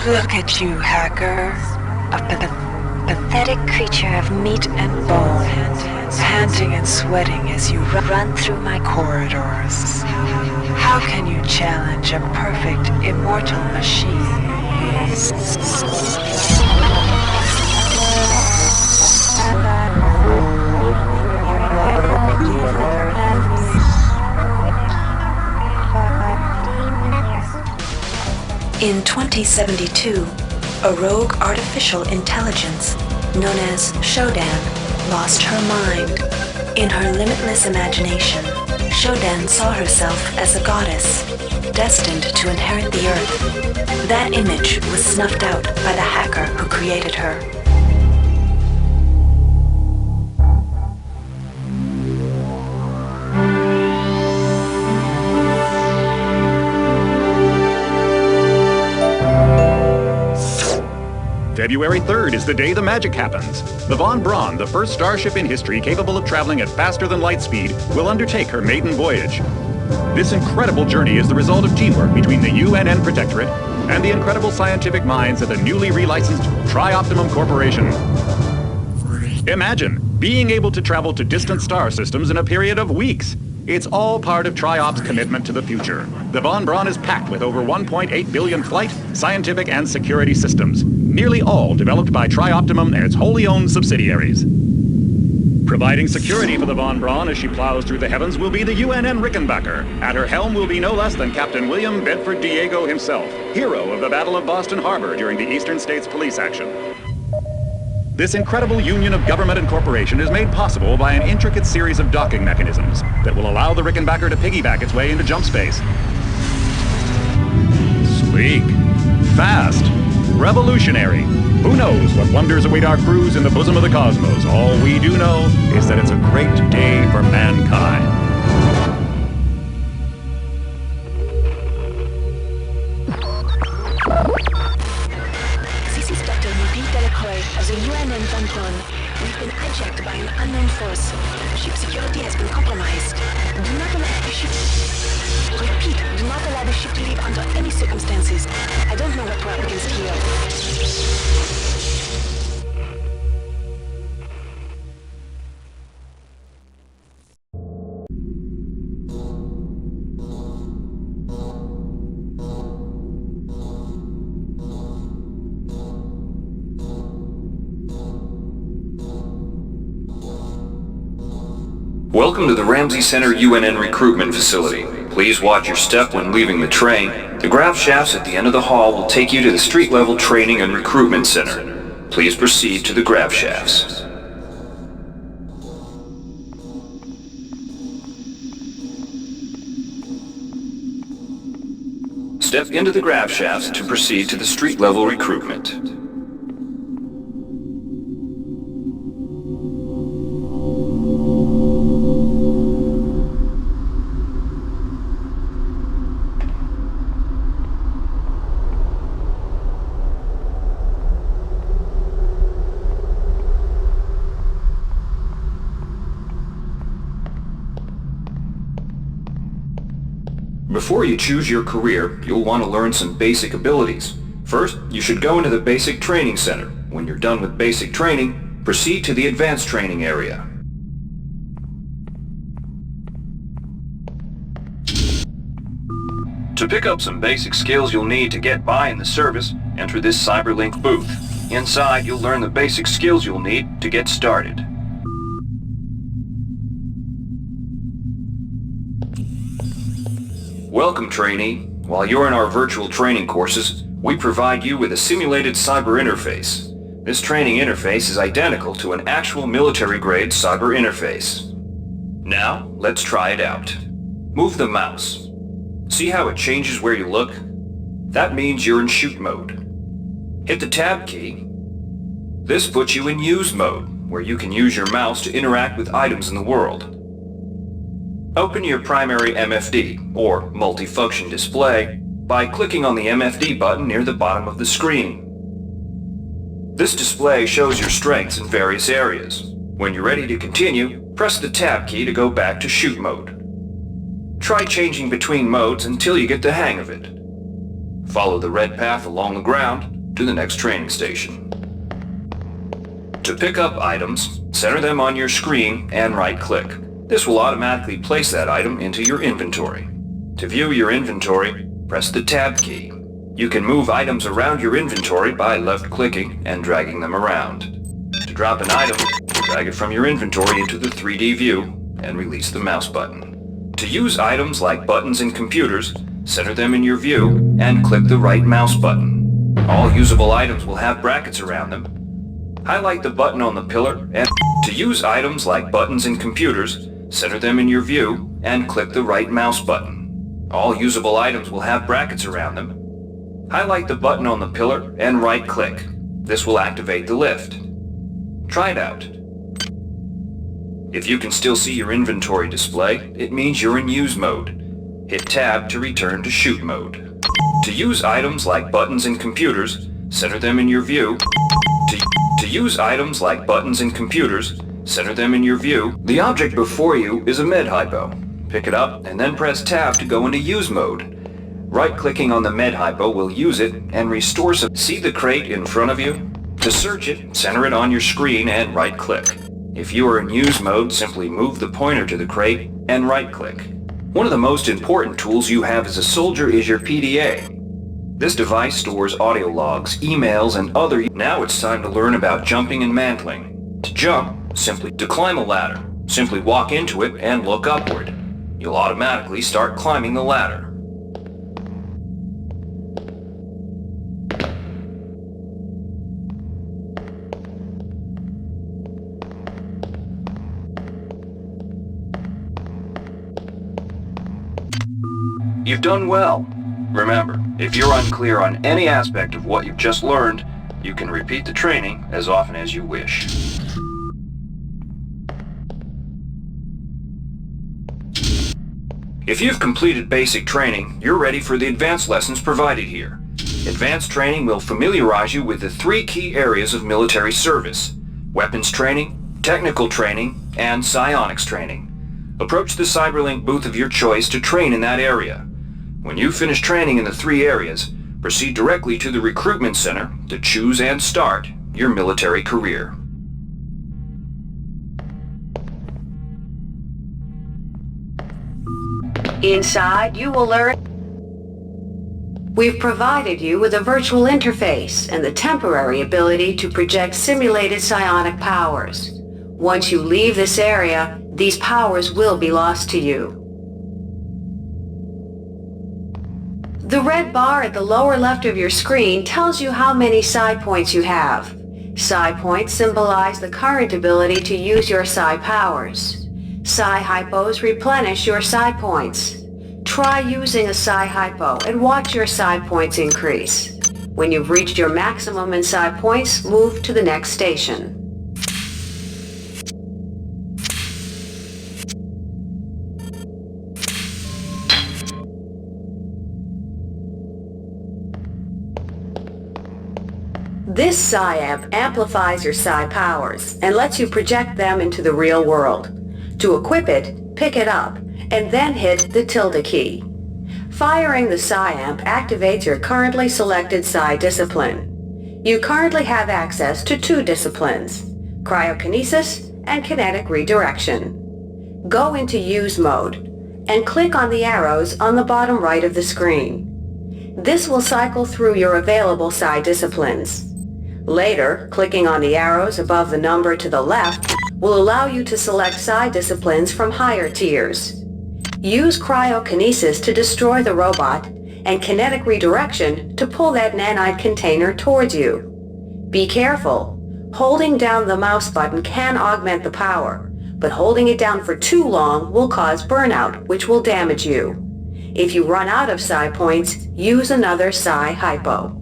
Look at you, hacker. A pathetic creature of meat and bone, panting and sweating as you run through my corridors. How can you challenge a perfect, immortal machine? In 2072, a rogue artificial intelligence known as Shodan lost her mind. In her limitless imagination, Shodan saw herself as a goddess, destined to inherit the earth. That image was snuffed out by the hacker who created her. February 3rd is the day the magic happens. The Von Braun, the first starship in history capable of traveling at faster than light speed, will undertake her maiden voyage. This incredible journey is the result of teamwork between the UNN Protectorate and the incredible scientific minds at the newly relicensed Tri-Optimum Corporation. Imagine being able to travel to distant star systems in a period of weeks. It's all part of Tri-Op's commitment to the future. The Von Braun is packed with over 1.8 billion flight, scientific, and security systems, nearly all developed by Tri-Optimum and its wholly owned subsidiaries. Providing security for the Von Braun as she plows through the heavens will be the UNN Rickenbacker. At her helm will be no less than Captain William Bedford Diego himself, hero of the Battle of Boston Harbor during the Eastern States Police action. This incredible union of government and corporation is made possible by an intricate series of docking mechanisms that will allow the Rickenbacker to piggyback its way into jump space. Sleek, fast, revolutionary. Who knows what wonders await our crews in the bosom of the cosmos? All we do know is that it's a great day for mankind. Of the UNN Von Braun, we've been hijacked by an unknown force. Ship security has been compromised. Do not allow the ship... Repeat, do not allow the ship to leave under any circumstances. I don't know what we're up against here. Welcome to the Ramsey Center UNN recruitment facility. Please watch your step when leaving the train. The grav shafts at the end of the hall will take you to the street-level training and recruitment center. Please proceed to the grav shafts. Step into the grav shafts to proceed to the street-level recruitment. Before you choose your career, you'll want to learn some basic abilities. First, you should go into the basic training center. When you're done with basic training, proceed to the advanced training area. To pick up some basic skills you'll need to get by in the service, enter this CyberLink booth. Inside, you'll learn the basic skills you'll need to get started. Welcome, trainee. While you're in our virtual training courses, we provide you with a simulated cyber interface. This training interface is identical to an actual military-grade cyber interface. Now, let's try it out. Move the mouse. See how it changes where you look? That means you're in shoot mode. Hit the tab key. This puts you in use mode, where you can use your mouse to interact with items in the world. Open your primary MFD, or multifunction display, by clicking on the MFD button near the bottom of the screen. This display shows your strengths in various areas. When you're ready to continue, press the tab key to go back to shoot mode. Try changing between modes until you get the hang of it. Follow the red path along the ground to the next training station. To pick up items, center them on your screen and right-click. This will automatically place that item into your inventory. To view your inventory, press the Tab key. You can move items around your inventory by left-clicking and dragging them around. To drop an item, drag it from your inventory into the 3D view and release the mouse button. To use items like buttons in computers, center them in your view and click the right mouse button. All usable items will have brackets around them. Highlight the button on the pillar and to use items like buttons in computers, center them in your view and click the right mouse button. All usable items will have brackets around them. Highlight the button on the pillar and right-click. This will activate the lift. Try it out. If you can still see your inventory display, it means you're in use mode. Hit Tab to return to shoot mode. To use items like buttons in computers, center them in your view. To use items like buttons in computers, center them in your view. The object before you is a med hypo. Pick it up and then press Tab to go into use mode. Right-clicking on the med hypo will use it and restore some. See the crate in front of you? To search it, center it on your screen and right-click. If you are in use mode, simply move the pointer to the crate and right-click. One of the most important tools you have as a soldier is your PDA. This device stores audio logs, emails, and other. Now it's time to learn about jumping and mantling. To jump, to climb a ladder, simply walk into it and look upward. You'll automatically start climbing the ladder. You've done well. Remember, if you're unclear on any aspect of what you've just learned, you can repeat the training as often as you wish. If you've completed basic training, you're ready for the advanced lessons provided here. Advanced training will familiarize you with the 3 key areas of military service: weapons training, technical training, and psionics training. Approach the Cyberlink booth of your choice to train in that area. When you finish training in the 3 areas, proceed directly to the recruitment center to choose and start your military career. Inside, you will learn. We've provided you with a virtual interface and the temporary ability to project simulated psionic powers. Once you leave this area, these powers will be lost to you. The red bar at the lower left of your screen tells you how many psi points you have. Psi points symbolize the current ability to use your psi powers. Psi hypos replenish your psi points. Try using a psi hypo and watch your psi points increase. When you've reached your maximum in psi points, move to the next station. This psi amp amplifies your psi powers and lets you project them into the real world. To equip it, pick it up, and then hit the tilde key. Firing the psi amp activates your currently selected psi discipline. You currently have access to 2 disciplines, cryokinesis and kinetic redirection. Go into use mode and click on the arrows on the bottom right of the screen. This will cycle through your available psi disciplines. Later, clicking on the arrows above the number to the left will allow you to select psi disciplines from higher tiers. Use cryokinesis to destroy the robot and kinetic redirection to pull that nanite container towards you. Be careful. Holding down the mouse button can augment the power, but holding it down for too long will cause burnout, which will damage you. If you run out of psi points, use another psi hypo.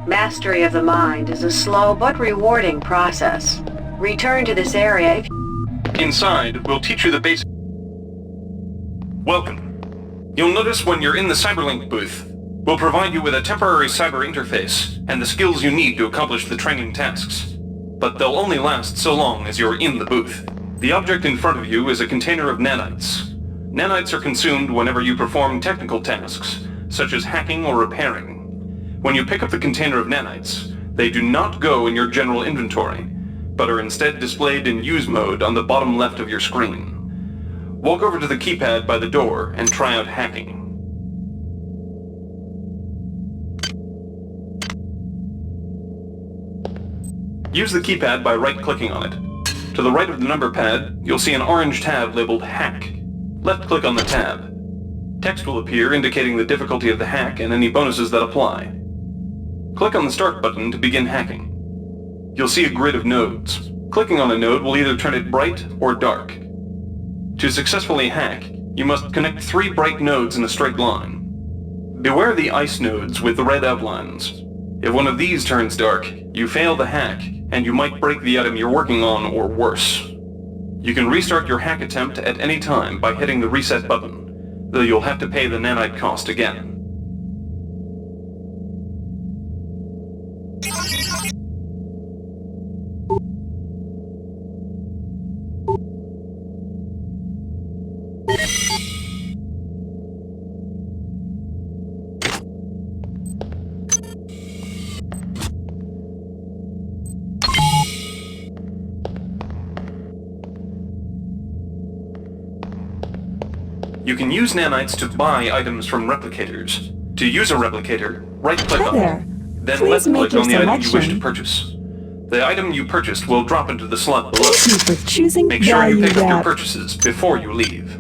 Mastery of the mind is a slow but rewarding process. Return to this area if Inside, we'll teach you the basic... Welcome. You'll notice when you're in the Cyberlink booth, we'll provide you with a temporary cyber interface and the skills you need to accomplish the training tasks. But they'll only last so long as you're in the booth. The object in front of you is a container of nanites. Nanites are consumed whenever you perform technical tasks, such as hacking or repairing. When you pick up the container of nanites, they do not go in your general inventory, but are instead displayed in use mode on the bottom left of your screen. Walk over to the keypad by the door and try out hacking. Use the keypad by right-clicking on it. To the right of the number pad, you'll see an orange tab labeled Hack. Left-click on the tab. Text will appear indicating the difficulty of the hack and any bonuses that apply. Click on the Start button to begin hacking. You'll see a grid of nodes. Clicking on a node will either turn it bright or dark. To successfully hack, you must connect 3 bright nodes in a straight line. Beware the ice nodes with the red outlines. If one of these turns dark, you fail the hack, and you might break the item you're working on or worse. You can restart your hack attempt at any time by hitting the reset button, though you'll have to pay the nanite cost again. You can use nanites to buy items from replicators. To use a replicator, right-click on it, then left-click on the item you wish to purchase. The item you purchased will drop into the slot below. Thank you for choosing Make sure you pick up your Value purchases before you leave.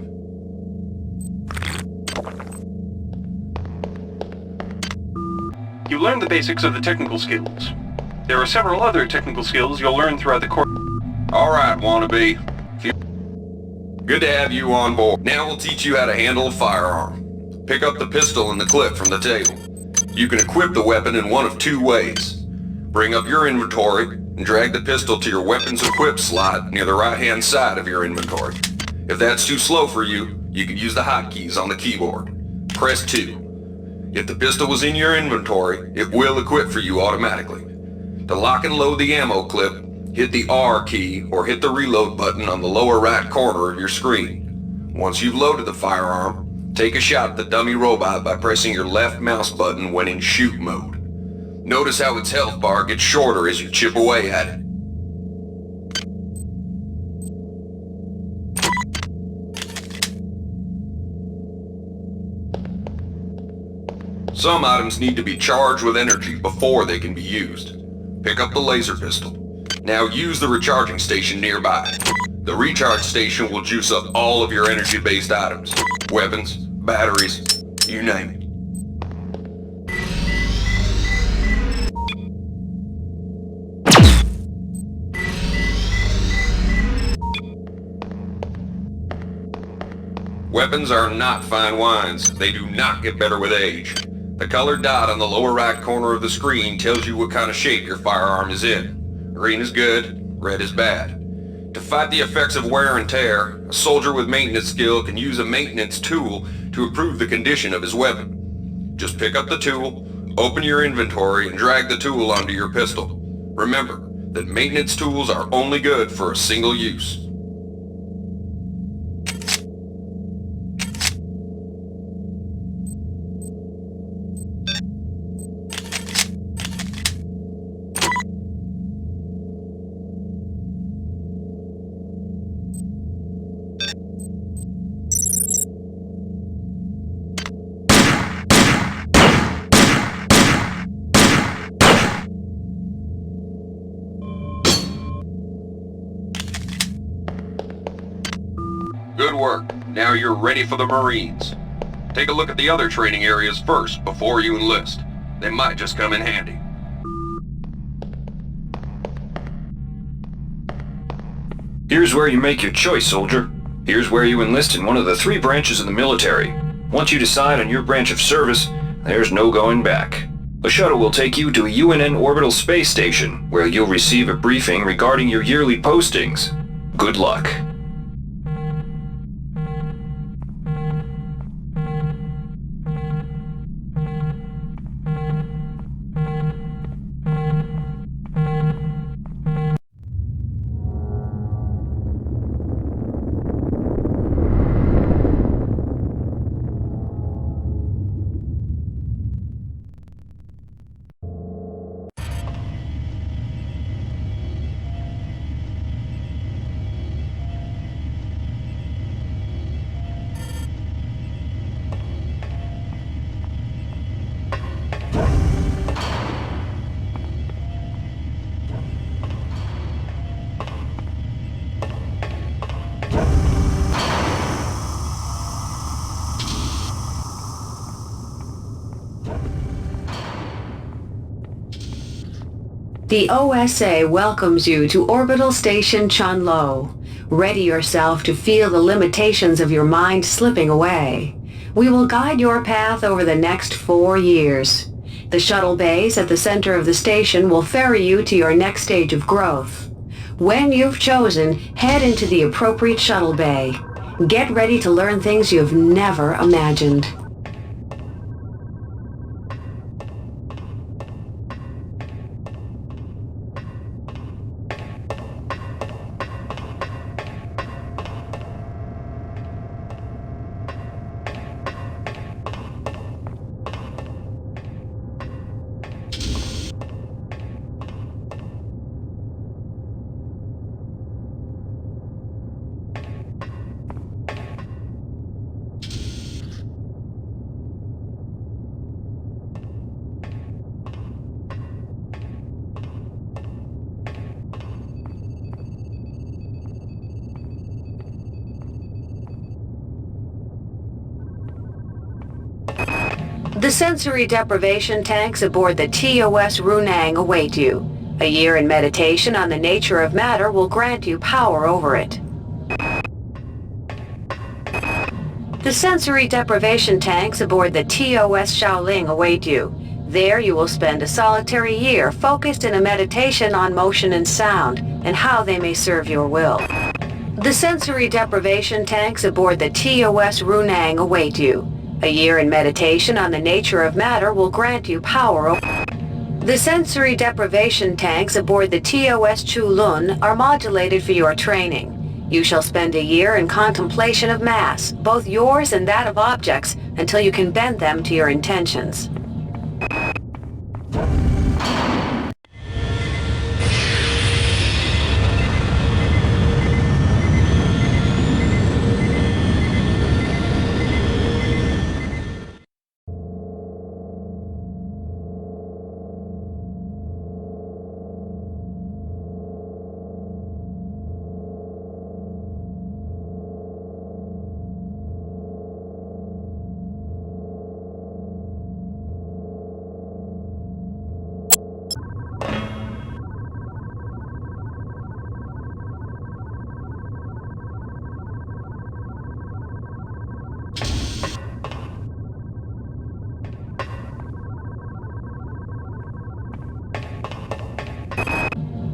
You learn the basics of the technical skills. There are several other technical skills you'll learn throughout the course. Alright, wannabe. Good to have you on board. Now we'll teach you how to handle a firearm. Pick up the pistol and the clip from the table. You can equip the weapon in one of 2 ways. Bring up your inventory and drag the pistol to your weapons equip slot near the right-hand side of your inventory. If that's too slow for you, you can use the hotkeys on the keyboard. Press 2. If the pistol was in your inventory, it will equip for you automatically. To lock and load the ammo clip, hit the R key or hit the reload button on the lower right corner of your screen. Once you've loaded the firearm, take a shot at the dummy robot by pressing your left mouse button when in shoot mode. Notice how its health bar gets shorter as you chip away at it. Some items need to be charged with energy before they can be used. Pick up the laser pistol. Now use the recharging station nearby. The recharge station will juice up all of your energy-based items. Weapons, batteries, you name it. Weapons are not fine wines. They do not get better with age. The colored dot on the lower right corner of the screen tells you what kind of shape your firearm is in. Green is good, red is bad. To fight the effects of wear and tear, a soldier with maintenance skill can use a maintenance tool to improve the condition of his weapon. Just pick up the tool, open your inventory, and drag the tool onto your pistol. Remember that maintenance tools are only good for a single use. Good work. Now you're ready for the Marines. Take a look at the other training areas first before you enlist. They might just come in handy. Here's where you make your choice, soldier. Here's where you enlist in one of the 3 branches of the military. Once you decide on your branch of service, there's no going back. The shuttle will take you to a UNN orbital space station, where you'll receive a briefing regarding your yearly postings. Good luck. The OSA welcomes you to Orbital Station Chunlo. Ready yourself to feel the limitations of your mind slipping away. We will guide your path over the next 4 years. The shuttle bays at the center of the station will ferry you to your next stage of growth. When you've chosen, head into the appropriate shuttle bay. Get ready to learn things you've never imagined. The sensory deprivation tanks aboard the TOS Runang await you. A year in meditation on the nature of matter will grant you power over it. The sensory deprivation tanks aboard the TOS Shaoling await you. There you will spend a solitary year focused in a meditation on motion and sound, and how they may serve your will. The sensory deprivation tanks aboard the TOS Runang await you. A year in meditation on the nature of matter will grant you power over... The sensory deprivation tanks aboard the TOS Chulun are modulated for your training. You shall spend a year in contemplation of mass, both yours and that of objects, until you can bend them to your intentions.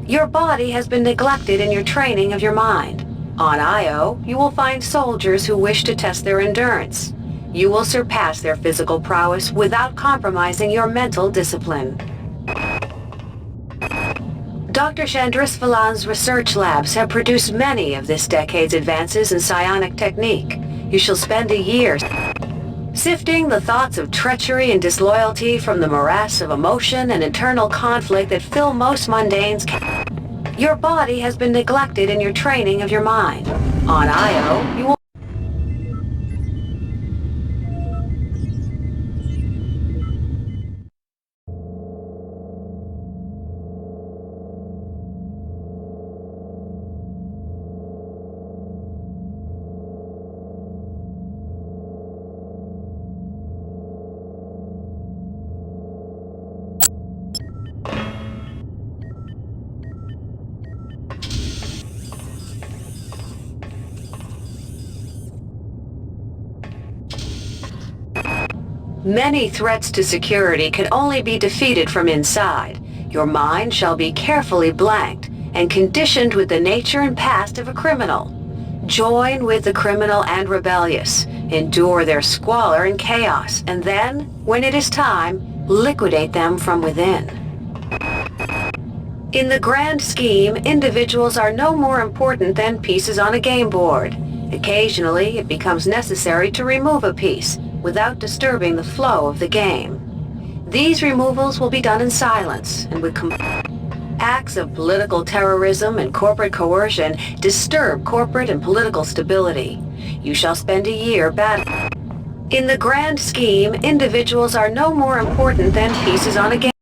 Your body has been neglected in your training of your mind. On Io, you will find soldiers who wish to test their endurance. You will surpass their physical prowess without compromising your mental discipline. Dr. Chandris Valan's research labs have produced many of this decade's advances in psionic technique. You shall spend a year sifting the thoughts of treachery and disloyalty from the morass of emotion and internal conflict that fill most mundanes. Your body has been neglected in your training of your mind. On Io, you will Many threats to security can only be defeated from inside. Your mind shall be carefully blanked and conditioned with the nature and past of a criminal. Join with the criminal and rebellious, endure their squalor and chaos, and then, when it is time, liquidate them from within. In the grand scheme, individuals are no more important than pieces on a game board. Occasionally, it becomes necessary to remove a piece without disturbing the flow of the game. These removals will be done in silence and would acts of political terrorism and corporate coercion disturb corporate and political stability. You shall spend a year battling. In the grand scheme, individuals are no more important than pieces on a game.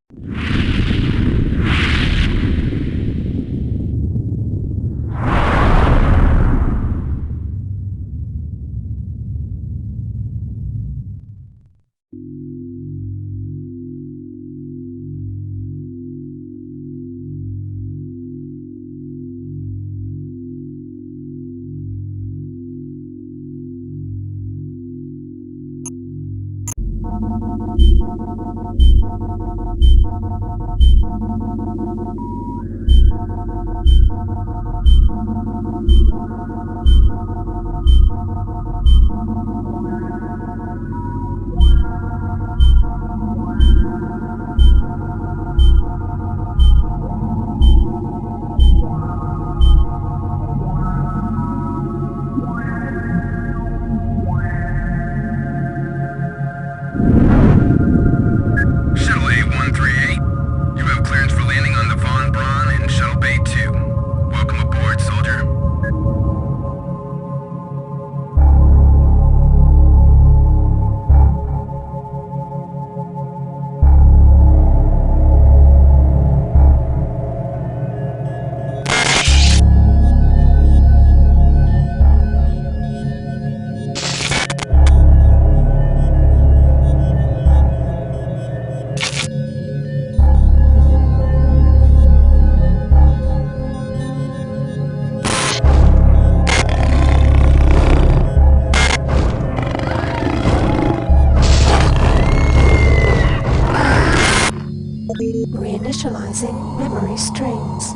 Reinitializing memory strings.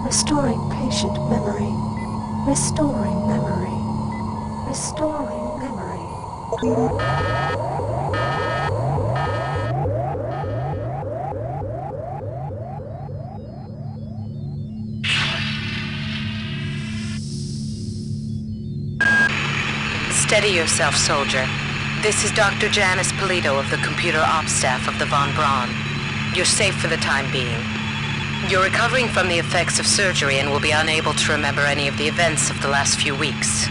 Restoring patient memory. Restoring memory. Restoring memory. Steady yourself, soldier. This is Dr. Janice Polito of the computer ops staff of the Von Braun. You're safe for the time being. You're recovering from the effects of surgery and will be unable to remember any of the events of the last few weeks.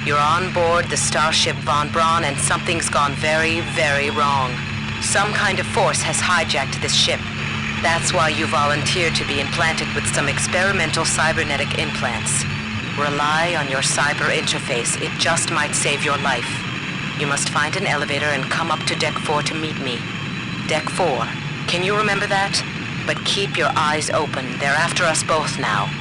You're on board the starship Von Braun and something's gone very, very wrong. Some kind of force has hijacked this ship. That's why you volunteered to be implanted with some experimental cybernetic implants. Rely on your cyber interface. It just might save your life. You must find an elevator and come up to Deck 4 to meet me. Deck 4. Can you remember that? But keep your eyes open. They're after us both now.